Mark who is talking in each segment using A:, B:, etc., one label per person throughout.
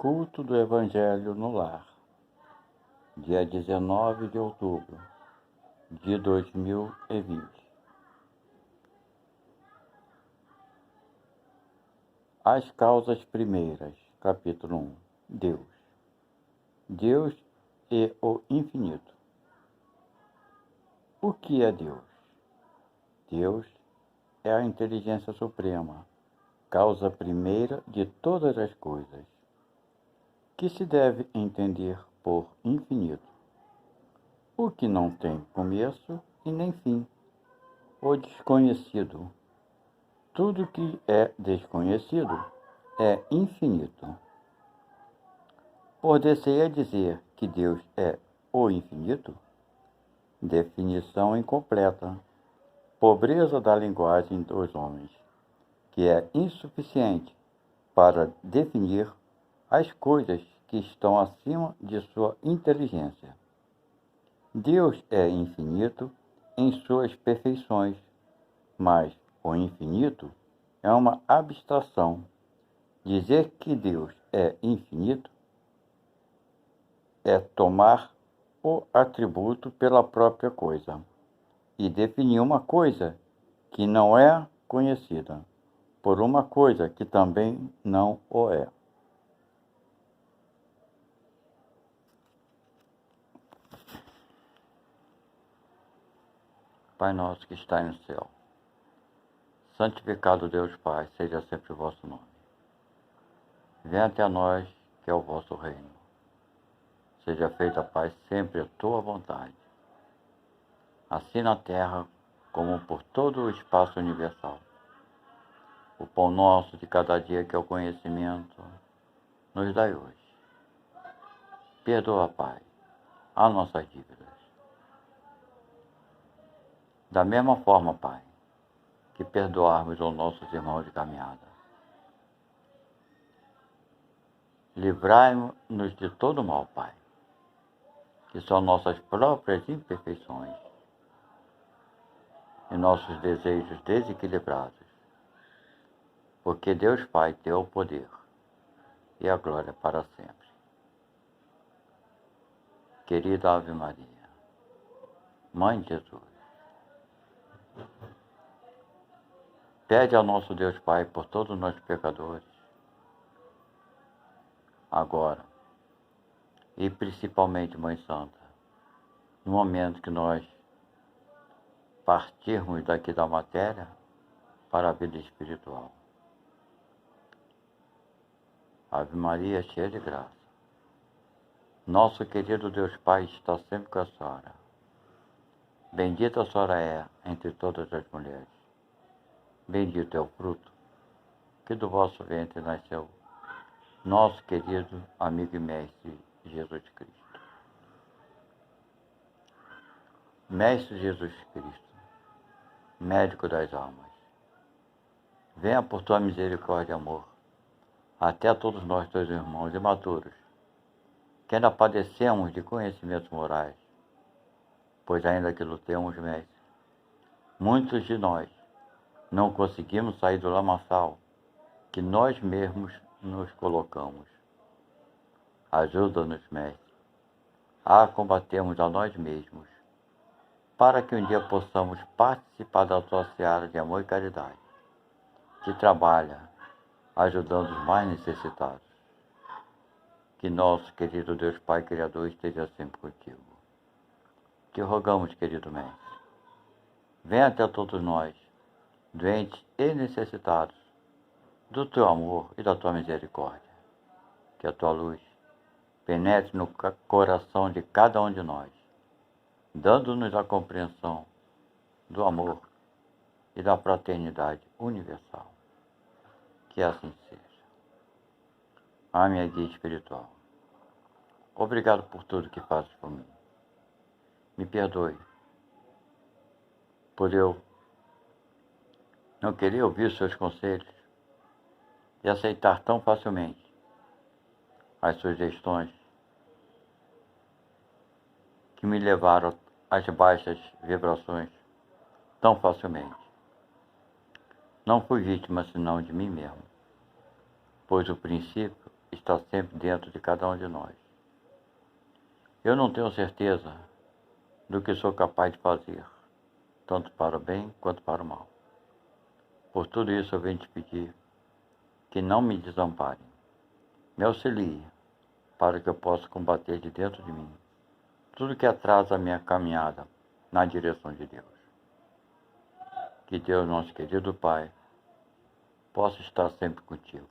A: Culto do Evangelho no Lar, dia 19 de outubro de 2020. As causas primeiras, capítulo 1. Deus. Deus e o infinito. O que é Deus? Deus é a inteligência suprema, causa primeira de todas as coisas, que se deve entender por infinito, o que não tem começo e nem fim, o desconhecido. Tudo que é desconhecido é infinito. Poder-se-ia dizer que Deus é o infinito? Definição incompleta, pobreza da linguagem dos homens, que é insuficiente para definir as coisas que estão acima de sua inteligência. Deus é infinito em suas perfeições, mas o infinito é uma abstração. Dizer que Deus é infinito é tomar o atributo pela própria coisa e definir uma coisa que não é conhecida por uma coisa que também não o é. Pai nosso que está no céu, santificado Deus Pai, seja sempre o vosso nome. Venha até nós, que é o vosso reino. Seja feita, Pai, sempre a tua vontade, assim na terra como por todo o espaço universal. O pão nosso de cada dia, que é o conhecimento, nos dai hoje. Perdoa, Pai, as nossas dívidas. Da mesma forma, Pai, que perdoarmos aos nossos irmãos de caminhada. Livrai-nos de todo mal, Pai, que são nossas próprias imperfeições e nossos desejos desequilibrados, porque Deus Pai tem o poder e a glória para sempre. Querida Ave Maria, Mãe de Jesus, pede ao nosso Deus Pai por todos nós pecadores, agora, e principalmente, Mãe Santa, no momento que nós partirmos daqui da matéria para a vida espiritual. Ave Maria, cheia de graça, nosso querido Deus Pai está sempre com a senhora. Bendita a senhora é entre todas as mulheres. Bendito é o fruto que do vosso ventre nasceu, nosso querido amigo e mestre Jesus Cristo. Mestre Jesus Cristo, médico das almas, venha por tua misericórdia e amor até a todos nós, teus irmãos imaturos, que ainda padecemos de conhecimentos morais, pois ainda que lutemos, mestre, muitos de nós não conseguimos sair do lamaçal que nós mesmos nos colocamos. Ajuda-nos, mestre, a combatermos a nós mesmos, para que um dia possamos participar da tua seara de amor e caridade, que trabalha ajudando os mais necessitados. Que nosso querido Deus Pai Criador esteja sempre contigo. Te rogamos, querido mestre, venha até todos nós, doentes e necessitados, do teu amor e da tua misericórdia. Que a tua luz penetre no coração de cada um de nós, dando-nos a compreensão do amor e da fraternidade universal. Que assim seja. A minha guia espiritual, obrigado por tudo que fazes por mim. Me perdoe por eu não querer ouvir os seus conselhos e aceitar tão facilmente as sugestões que me levaram às baixas vibrações tão facilmente. Não fui vítima senão de mim mesmo, pois o princípio está sempre dentro de cada um de nós. Eu não tenho certeza do que sou capaz de fazer, tanto para o bem quanto para o mal. Por tudo isso eu venho te pedir que não me desampare, me auxilie para que eu possa combater de dentro de mim tudo que atrasa a minha caminhada na direção de Deus. Que Deus, nosso querido Pai, possa estar sempre contigo,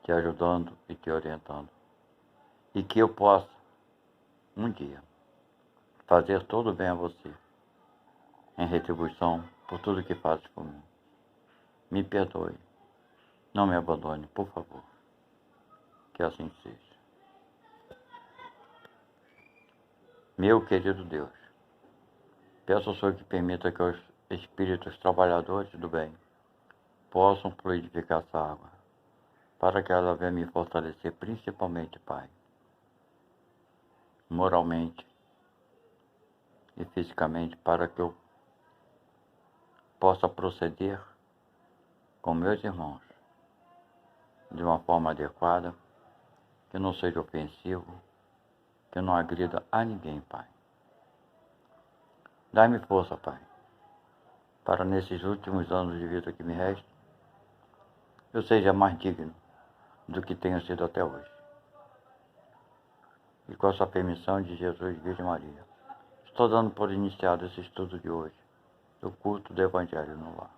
A: te ajudando e te orientando. E que eu possa, um dia, fazer todo o bem a você, em retribuição por tudo que fazes por mim. Me perdoe, não me abandone, por favor. Que assim seja. Meu querido Deus, peço ao Senhor que permita que os espíritos trabalhadores do bem possam fluidificar essa água, para que ela venha me fortalecer, principalmente, Pai, moralmente e fisicamente, para que eu possa proceder com meus irmãos de uma forma adequada, que não seja ofensivo, que não agrida a ninguém, Pai. Dá-me força, Pai, para nesses últimos anos de vida que me restam, eu seja mais digno do que tenho sido até hoje. E com a sua permissão de Jesus e Virgem Maria, estou dando por iniciado esse estudo de hoje, do culto do Evangelho no lar.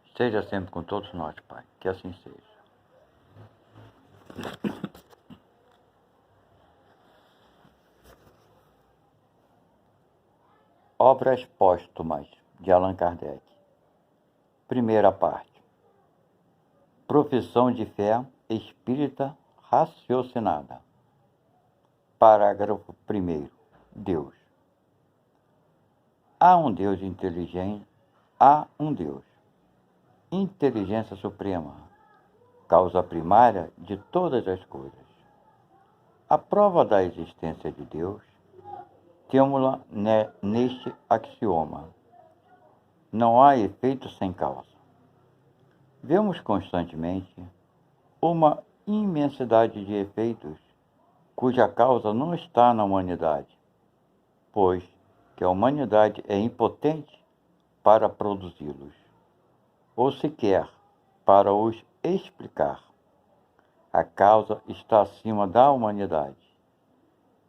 A: Esteja sempre com todos nós, Pai, que assim seja. Obras póstumas de Allan Kardec. Primeira parte. Profissão de fé espírita raciocinada. Parágrafo 1º. Deus. Há um Deus inteligente, há um Deus. Inteligência suprema, causa primária de todas as coisas. A prova da existência de Deus temos-la neste axioma: não há efeito sem causa. Vemos constantemente uma imensidade de efeitos cuja causa não está na humanidade, pois que a humanidade é impotente para produzi-los, ou sequer para os explicar. A causa está acima da humanidade.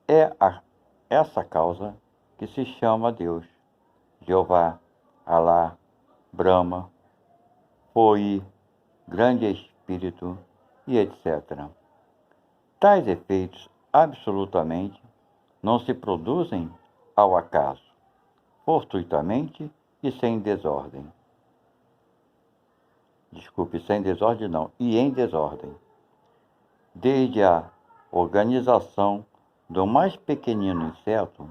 A: É essa causa que se chama Deus, Jeová, Alá, Brahma, Foi, Grande Espírito e etc. Tais efeitos absolutamente não se produzem ao acaso, fortuitamente e sem desordem. Sem desordem não, e em desordem. Desde a organização do mais pequenino inseto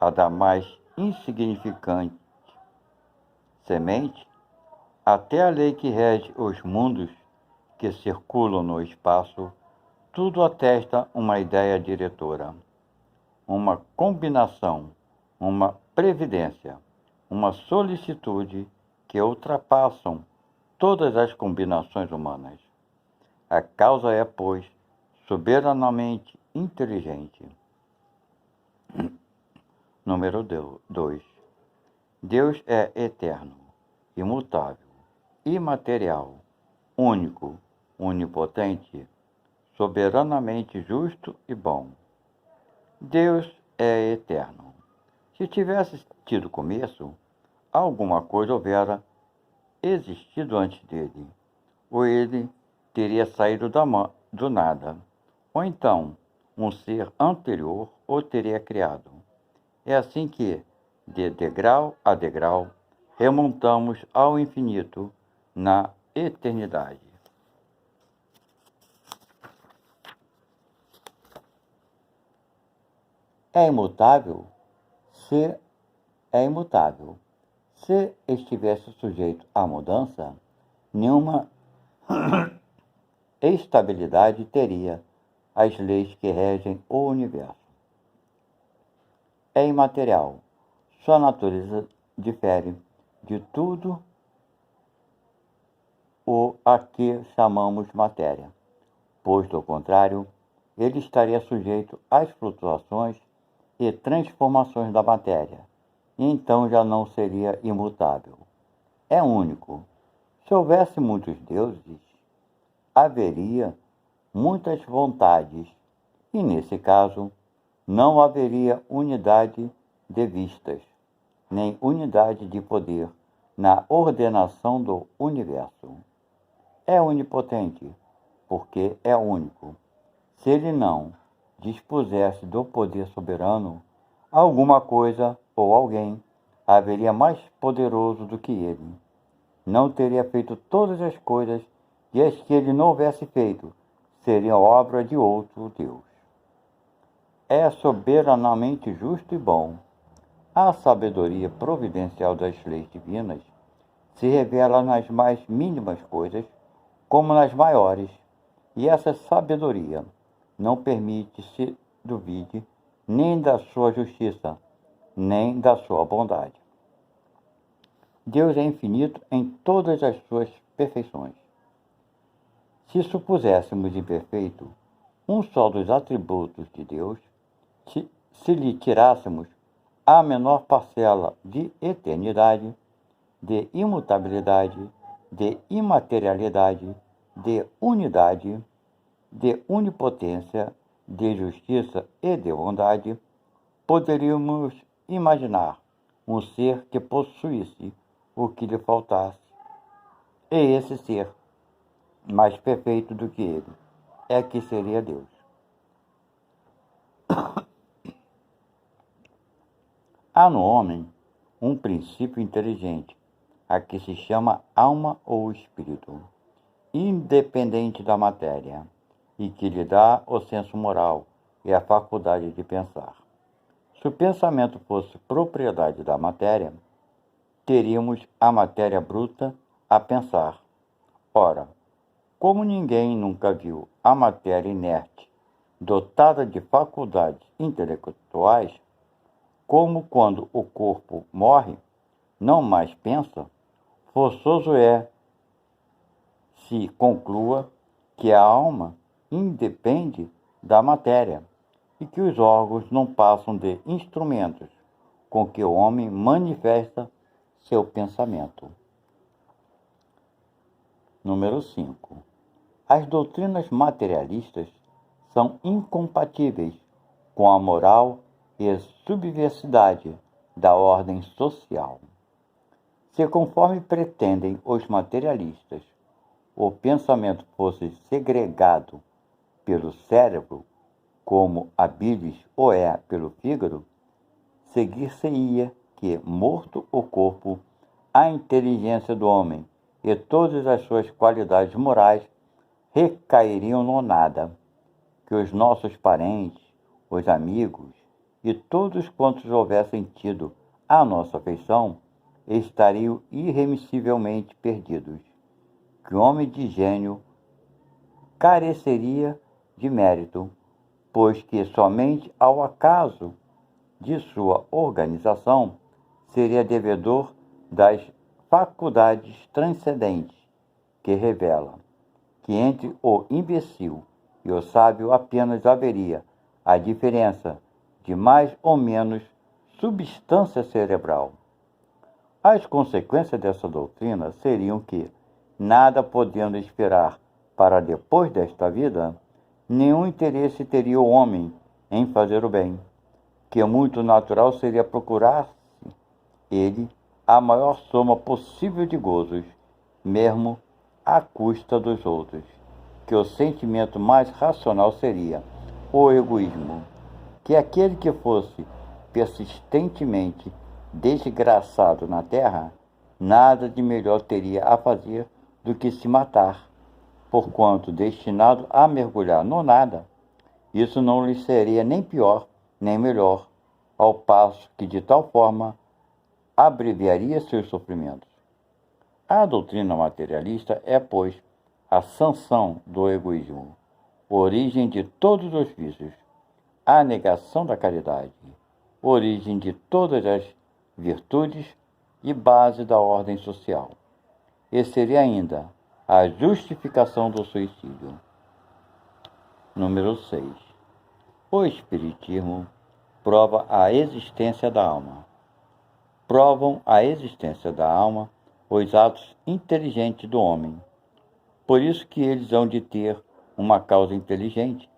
A: a da mais insignificante semente, até a lei que rege os mundos que circulam no espaço, tudo atesta uma ideia diretora, uma combinação, uma previdência, uma solicitude que ultrapassam todas as combinações humanas. A causa é, pois, soberanamente inteligente. Número 2. Deus é eterno, imutável, imaterial, único, onipotente, soberanamente justo e bom. Deus é eterno. Se tivesse tido começo, alguma coisa houvera existido antes dele, ou ele teria saído do nada, ou então um ser anterior o teria criado. É assim que, de degrau a degrau, remontamos ao infinito na eternidade. É imutável? Se é imutável. Se estivesse sujeito à mudança, nenhuma estabilidade teria as leis que regem o universo. É imaterial. Sua natureza difere de tudo a que chamamos matéria, pois, do contrário, ele estaria sujeito às flutuações e transformações da matéria, e então já não seria imutável. É único. Se houvesse muitos deuses, haveria muitas vontades, e nesse caso não haveria unidade de vistas, nem unidade de poder na ordenação do universo. É onipotente, porque é único. Se ele não dispusesse do poder soberano, alguma coisa ou alguém haveria mais poderoso do que ele. Não teria feito todas as coisas, e as que ele não houvesse feito seriam obra de outro Deus. É soberanamente justo e bom. A sabedoria providencial das leis divinas se revela nas mais mínimas coisas, como nas maiores, e essa sabedoria não permite se duvide nem da sua justiça, nem da sua bondade. Deus é infinito em todas as suas perfeições. Se supuséssemos imperfeito um só dos atributos de Deus, se lhe tirássemos a menor parcela de eternidade, de imutabilidade, de imaterialidade, de unidade, de onipotência, de justiça e de bondade, poderíamos imaginar um ser que possuísse o que lhe faltasse, e esse ser, mais perfeito do que ele, é que seria Deus. Há no homem um princípio inteligente, a que se chama alma ou espírito, independente da matéria, e que lhe dá o senso moral e a faculdade de pensar. Se o pensamento fosse propriedade da matéria, teríamos a matéria bruta a pensar. Ora, como ninguém nunca viu a matéria inerte dotada de faculdades intelectuais, como quando o corpo morre, não mais pensa, forçoso é se conclua que a alma independe da matéria e que os órgãos não passam de instrumentos com que o homem manifesta seu pensamento. Número 5. As doutrinas materialistas são incompatíveis com a moral e subversidade da ordem social. Se, conforme pretendem os materialistas, o pensamento fosse segregado pelo cérebro, como a bilis o é pelo fígado, seguir-se-ia que, morto o corpo, a inteligência do homem e todas as suas qualidades morais recairiam no nada, que os nossos parentes, os amigos e todos quantos houvessem tido a nossa afeição estariam irremissivelmente perdidos, que o homem de gênio careceria de mérito, pois que somente ao acaso de sua organização seria devedor das faculdades transcendentes que revela que entre o imbecil e o sábio apenas haveria a diferença de mais ou menos substância cerebral. As consequências dessa doutrina seriam que, nada podendo esperar para depois desta vida, nenhum interesse teria o homem em fazer o bem, que muito natural seria procurar-se ele a maior soma possível de gozos, mesmo à custa dos outros, que o sentimento mais racional seria o egoísmo, que aquele que fosse persistentemente desgraçado na terra, nada de melhor teria a fazer do que se matar, porquanto destinado a mergulhar no nada, isso não lhe seria nem pior nem melhor, ao passo que de tal forma abreviaria seus sofrimentos. A doutrina materialista é, pois, a sanção do egoísmo, origem de todos os vícios, a negação da caridade, origem de todas as virtudes e base da ordem social. E seria ainda A justificação do suicídio. Número 6. O Espiritismo prova a existência da alma. Provam a existência da alma os atos inteligentes do homem. Por isso que eles hão de ter uma causa inteligente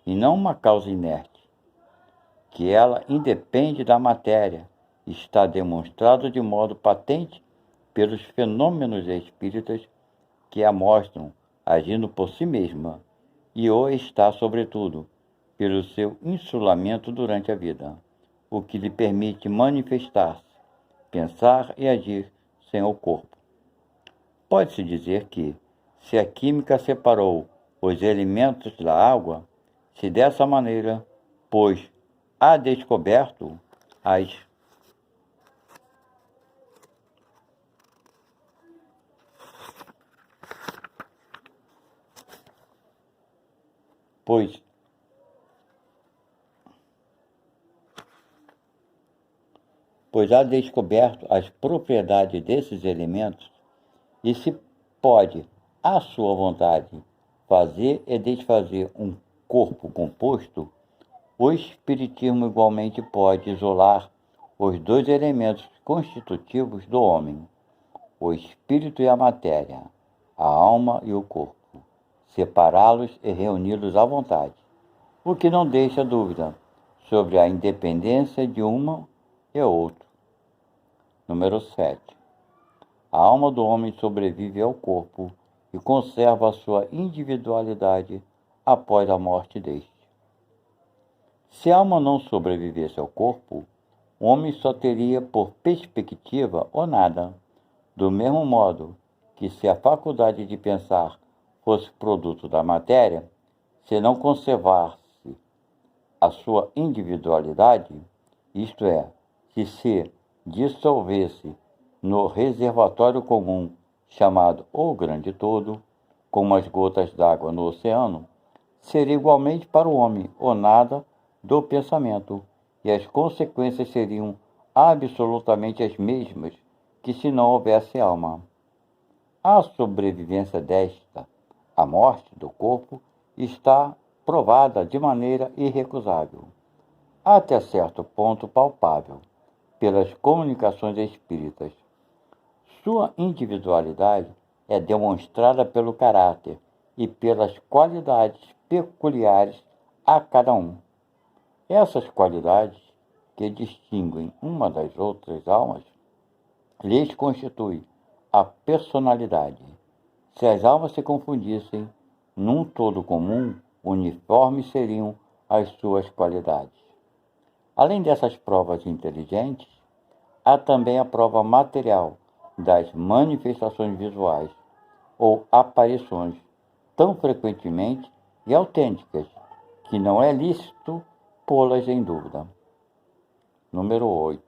A: e não uma causa inerte, que ela independe da matéria, está demonstrado de modo patente pelos fenômenos espíritas que a mostram agindo por si mesma, e o está, sobretudo, pelo seu insulamento durante a vida, o que lhe permite manifestar-se, pensar e agir sem o corpo. Pode-se dizer que, se a química separou os elementos da água, se dessa maneira, pois há descoberto as pois há descoberto as propriedades desses elementos e se pode, à sua vontade, fazer e desfazer um corpo composto, o Espiritismo igualmente pode isolar os dois elementos constitutivos do homem, o espírito e a matéria, a alma e o corpo, separá-los e reuni-los à vontade, o que não deixa dúvida sobre a independência de uma e outro. Número 7. A alma do homem sobrevive ao corpo e conserva a sua individualidade após a morte deste. Se a alma não sobrevivesse ao corpo, o homem só teria por perspectiva o nada, do mesmo modo que se a faculdade de pensar fosse produto da matéria, se não conservasse a sua individualidade, isto é, se dissolvesse no reservatório comum chamado o grande todo, como as gotas d'água no oceano, seria igualmente para o homem o nada do pensamento, e as consequências seriam absolutamente as mesmas que se não houvesse alma. A sobrevivência desta, a morte do corpo, está provada de maneira irrecusável, até certo ponto palpável, pelas comunicações espíritas. Sua individualidade é demonstrada pelo caráter e pelas qualidades peculiares a cada um. Essas qualidades, que distinguem uma das outras almas, lhes constitui a personalidade. Se as almas se confundissem num todo comum, uniformes seriam as suas qualidades. Além dessas provas inteligentes, há também a prova material das manifestações visuais ou aparições, tão frequentemente e autênticas, que não é lícito pô-las em dúvida. Número 8.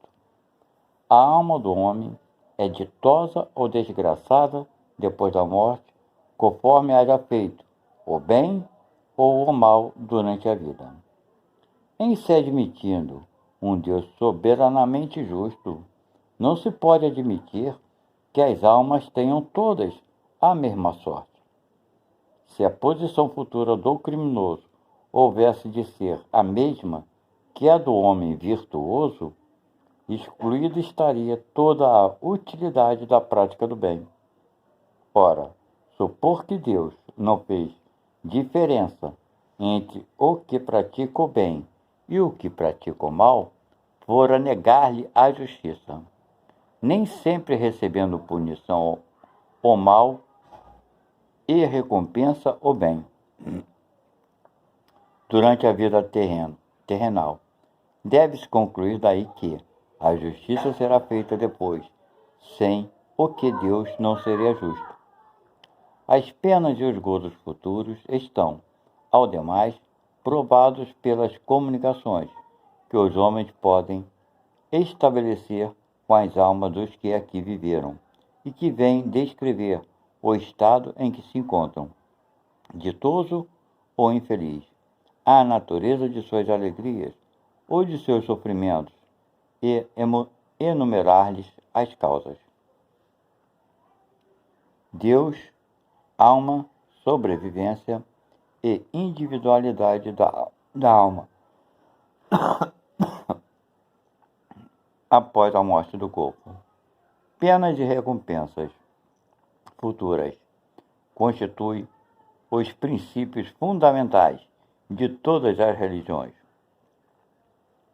A: A alma do homem é ditosa ou desgraçada depois da morte, conforme haja feito o bem ou o mal durante a vida. Em se admitindo um Deus soberanamente justo, não se pode admitir que as almas tenham todas a mesma sorte. Se a posição futura do criminoso houvesse de ser a mesma que a do homem virtuoso, excluída estaria toda a utilidade da prática do bem. Ora, supor que Deus não fez diferença entre o que pratica o bem e o que pratica o mal, fora negar-lhe a justiça. Nem sempre recebendo punição o mal e recompensa o bem durante a vida terrenal. Deve-se concluir daí que a justiça será feita depois, sem o que Deus não seria justo. As penas e os gozos futuros estão, ao demais, provados pelas comunicações que os homens podem estabelecer com as almas dos que aqui viveram e que vêm descrever o estado em que se encontram, ditoso ou infeliz, a natureza de suas alegrias ou de seus sofrimentos e enumerar-lhes as causas. Deus alma, sobrevivência e individualidade da alma após a morte do corpo. Penas e recompensas futuras constituem os princípios fundamentais de todas as religiões.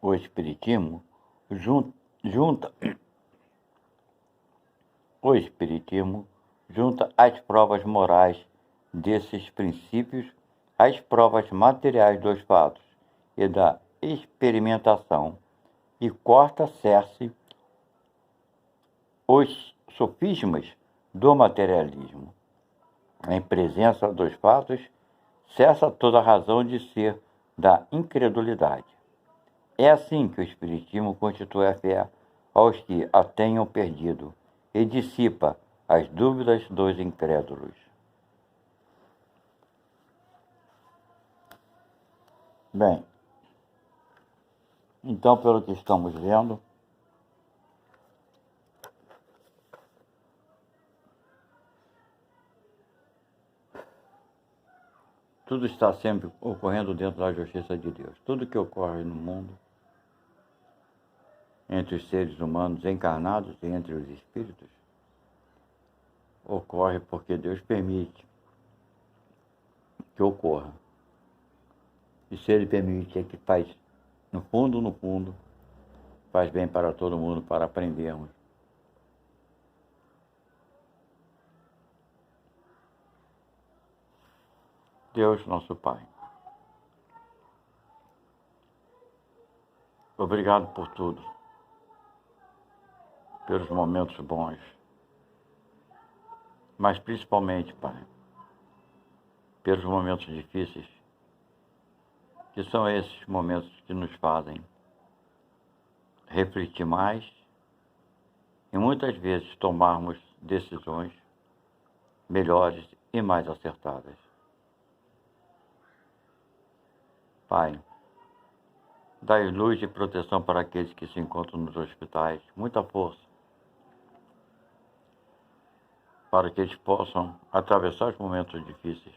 A: O Espiritismo junta as provas morais desses princípios às provas materiais dos fatos e da experimentação e corta cerce os sofismas do materialismo. Em presença dos fatos, cessa toda a razão de ser da incredulidade. É assim que o Espiritismo constitui a fé aos que a tenham perdido e dissipa as dúvidas dos incrédulos. Bem, então, pelo que estamos vendo, tudo está sempre ocorrendo dentro da justiça de Deus. Tudo que ocorre no mundo, entre os seres humanos encarnados e entre os espíritos, ocorre porque Deus permite que ocorra. E se Ele permite, é que faz, no fundo, faz bem para todo mundo, para aprendermos. Deus, nosso Pai, obrigado por tudo, pelos momentos bons, mas principalmente, Pai, pelos momentos difíceis, que são esses momentos que nos fazem refletir mais e muitas vezes tomarmos decisões melhores e mais acertadas. Pai, dai luz e proteção para aqueles que se encontram nos hospitais, muita força, para que eles possam atravessar os momentos difíceis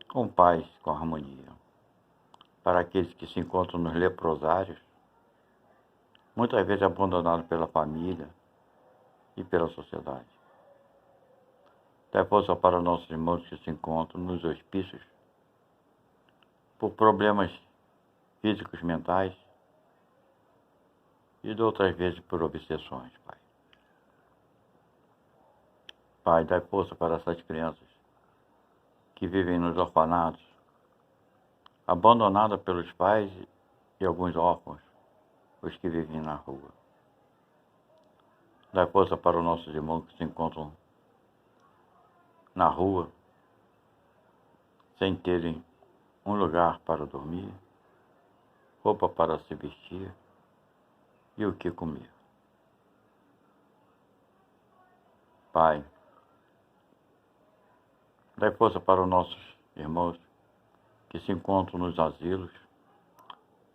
A: com paz, com harmonia. Para aqueles que se encontram nos leprosários, muitas vezes abandonados pela família e pela sociedade. Dai força para nossos irmãos que se encontram nos hospícios por problemas físicos, mentais e de outras vezes por obsessões, Pai. Pai, dai força para essas crianças que vivem nos orfanatos, abandonadas pelos pais e alguns órfãos, os que vivem na rua. Dai força para os nossos irmãos que se encontram na rua, sem terem um lugar para dormir, roupa para se vestir e o que comer. Pai, dai força para os nossos irmãos que se encontram nos asilos,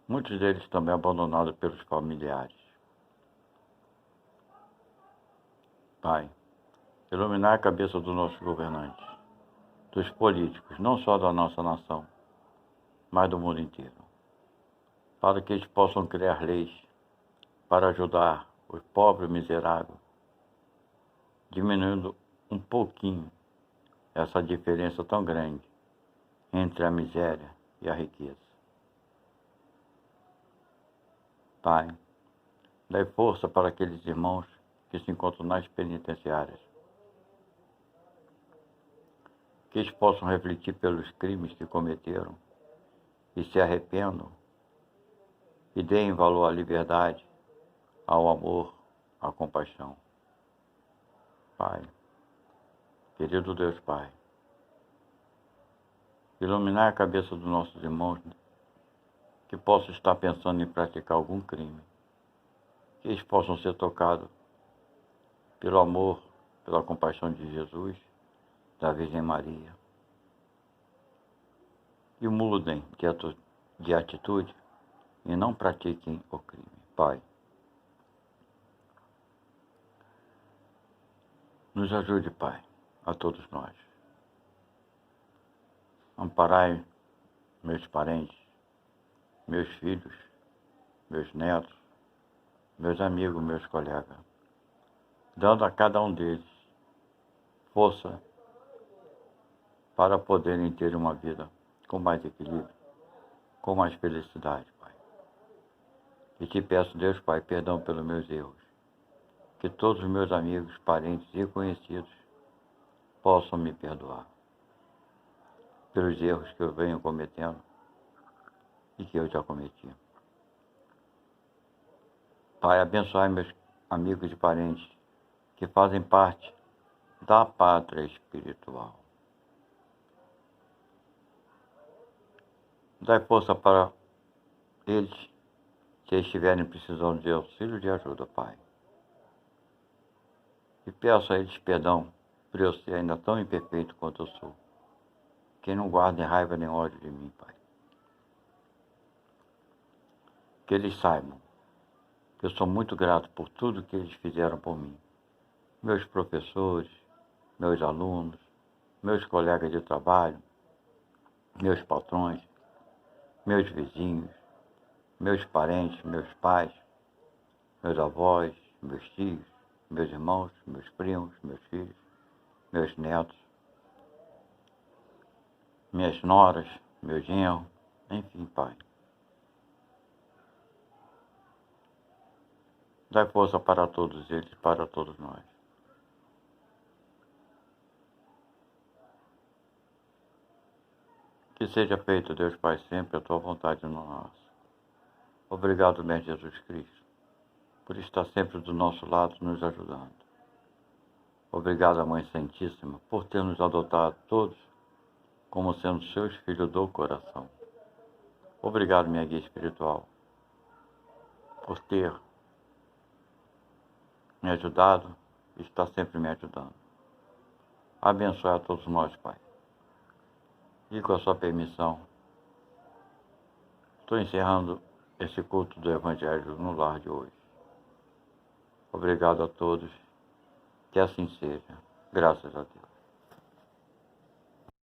A: muitos deles também abandonados pelos familiares. Pai, iluminar a cabeça dos nossos governantes, dos políticos, não só da nossa nação, mas do mundo inteiro, para que eles possam criar leis para ajudar os pobres miseráveis, diminuindo um pouquinho essa diferença tão grande entre a miséria e a riqueza. Pai, dai força para aqueles irmãos que se encontram nas penitenciárias, que eles possam refletir pelos crimes que cometeram e se arrependam e deem valor à liberdade, ao amor, à compaixão. Pai, querido Deus Pai, iluminar a cabeça dos nossos irmãos que possam estar pensando em praticar algum crime, que eles possam ser tocados pelo amor, pela compaixão de Jesus, da Virgem Maria, e mudem de atitude e não pratiquem o crime. Pai, nos ajude, Pai, a todos nós. Amparai meus parentes, meus filhos, meus netos, meus amigos, meus colegas, dando a cada um deles força para poderem ter uma vida com mais equilíbrio, com mais felicidade, Pai. E te peço, Deus, Pai, perdão pelos meus erros, que todos os meus amigos, parentes e conhecidos possam me perdoar pelos erros que eu venho cometendo e que eu já cometi. Pai, abençoai meus amigos e parentes que fazem parte da pátria espiritual. Dai força para eles, se estiverem precisando de auxílio e de ajuda, Pai. E peço a eles perdão por eu ser ainda tão imperfeito quanto eu sou. Que não guardem raiva nem ódio de mim, Pai. Que eles saibam que eu sou muito grato por tudo que eles fizeram por mim. Meus professores, meus alunos, meus colegas de trabalho, meus patrões, meus vizinhos, meus parentes, meus pais, meus avós, meus tios, meus irmãos, meus primos, meus filhos, meus netos, minhas noras, meus genros, enfim, Pai. Dai força para todos eles, para todos nós. Que seja feito, Deus Pai, sempre a Tua vontade no nosso. Obrigado, Mestre Jesus Cristo, por estar sempre do nosso lado, nos ajudando. Obrigado, Mãe Santíssima, por ter nos adotado todos como sendo seus filhos do coração. Obrigado, minha guia espiritual, por ter me ajudado e está sempre me ajudando. Abençoe a todos nós, Pai. E com a sua permissão, estou encerrando esse culto do Evangelho no lar de hoje. Obrigado a todos, que assim seja, graças a Deus.